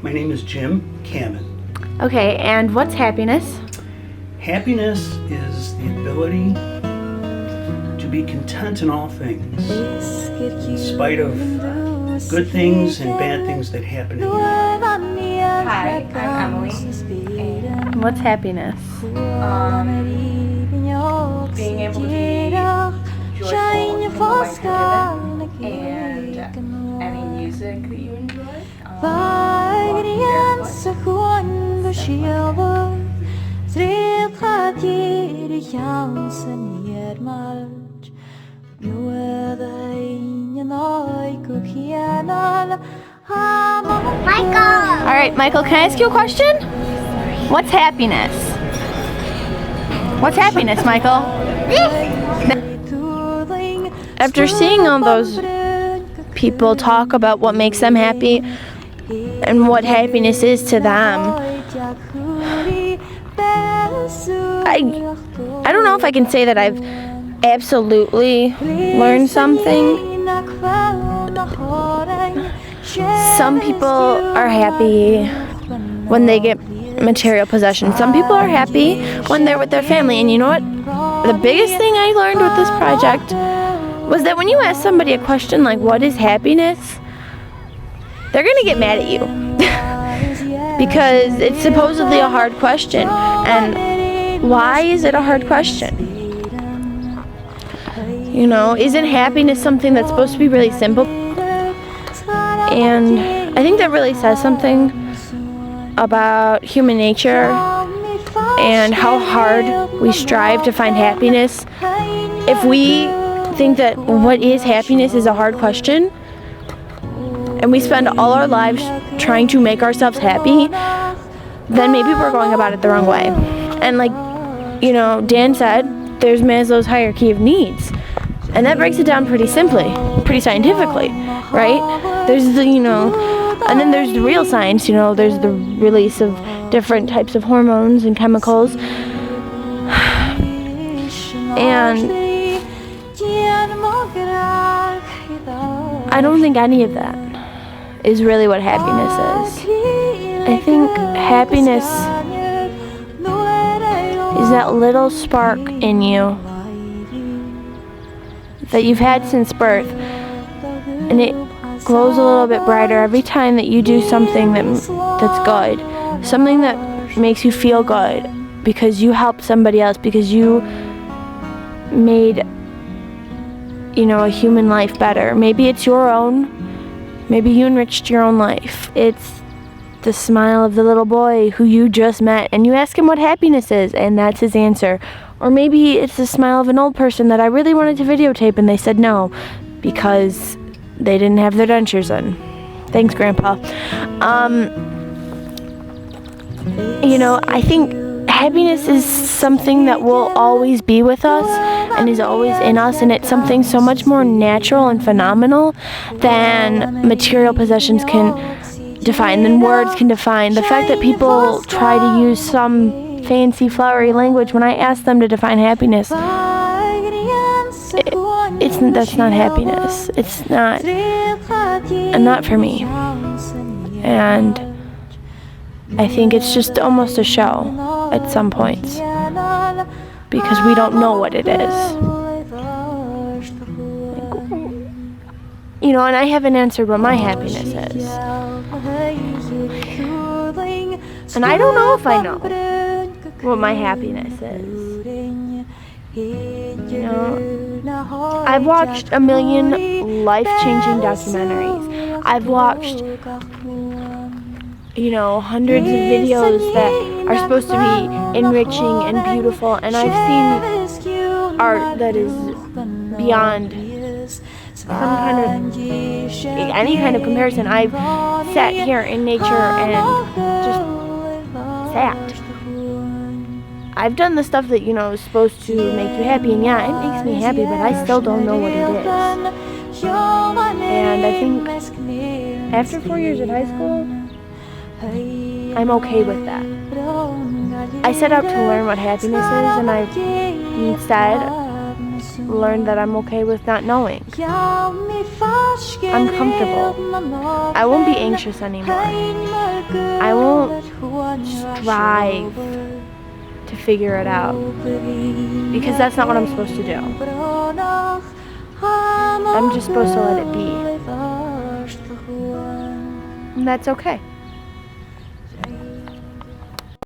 My name is Jim Kamen. Okay, and what's happiness? Happiness is the ability to be content in all things, in spite of good things and bad things that happen in your life. Hi, I'm Emily. And What's happiness? being able to be joyful in the life you're given, and any music that you enjoy. Walking All right, Michael, can I ask you a question? What's happiness? What's happiness, Michael? After seeing all those people talk about what makes them happy and what happiness is to them, I don't know if I can say that I've absolutely learned something. Some people are happy when they get material possessions. Some people are happy when they're with their family. And you know what? The biggest thing I learned with this project was that when you ask somebody a question like, what is happiness? They're going to get mad at you. Because it's supposedly a hard question. And why is it a hard question? You know, isn't happiness something that's supposed to be really simple? And I think that really says something about human nature and how hard we strive to find happiness. If we think that what is happiness is a hard question, and we spend all our lives trying to make ourselves happy, then maybe we're going about it the wrong way. And like, you know, Dan said, there's Maslow's hierarchy of needs. And that breaks it down pretty simply, pretty scientifically, right? There's the, you know, and then there's the real science, you know, there's the release of different types of hormones and chemicals. And I don't think any of that is really what happiness is. I think happiness is that little spark in you that you've had since birth, and it glows a little bit brighter every time that you do something that's good, something that makes you feel good because you helped somebody else, because you made, you know, a human life better. Maybe it's your own, maybe you enriched your own life. It's the smile of the little boy who you just met and you ask him what happiness is, and that's his answer. Or maybe it's the smile of an old person that I really wanted to videotape and they said no because they didn't have their dentures in. Thanks, Grandpa. You know, I think happiness is something that will always be with us and is always in us, and it's something so much more natural and phenomenal than material possessions can define, than words can define. The fact that people try to use some fancy, flowery language when I ask them to define happiness, that's not happiness. It's not, and not for me. And I think it's just almost a show at some points because we don't know what it is. You know, and I haven't answered what my happiness is. And I don't know if I know what my happiness is. You know, I've watched a million life-changing documentaries. I've watched, you know, hundreds of videos that are supposed to be enriching and beautiful, and I've seen art that is beyond any kind of comparison. I've sat here in nature and just sat. I've done the stuff that, you know, is supposed to make you happy, and yeah, it makes me happy, but I still don't know what it is. And I think after 4 years at high school, I'm okay with that. I set out to learn what happiness is, and I instead learned that I'm okay with not knowing. I'm comfortable. I won't be anxious anymore. I won't strive to figure it out, because that's not what I'm supposed to do. I'm just supposed to let it be. And that's okay.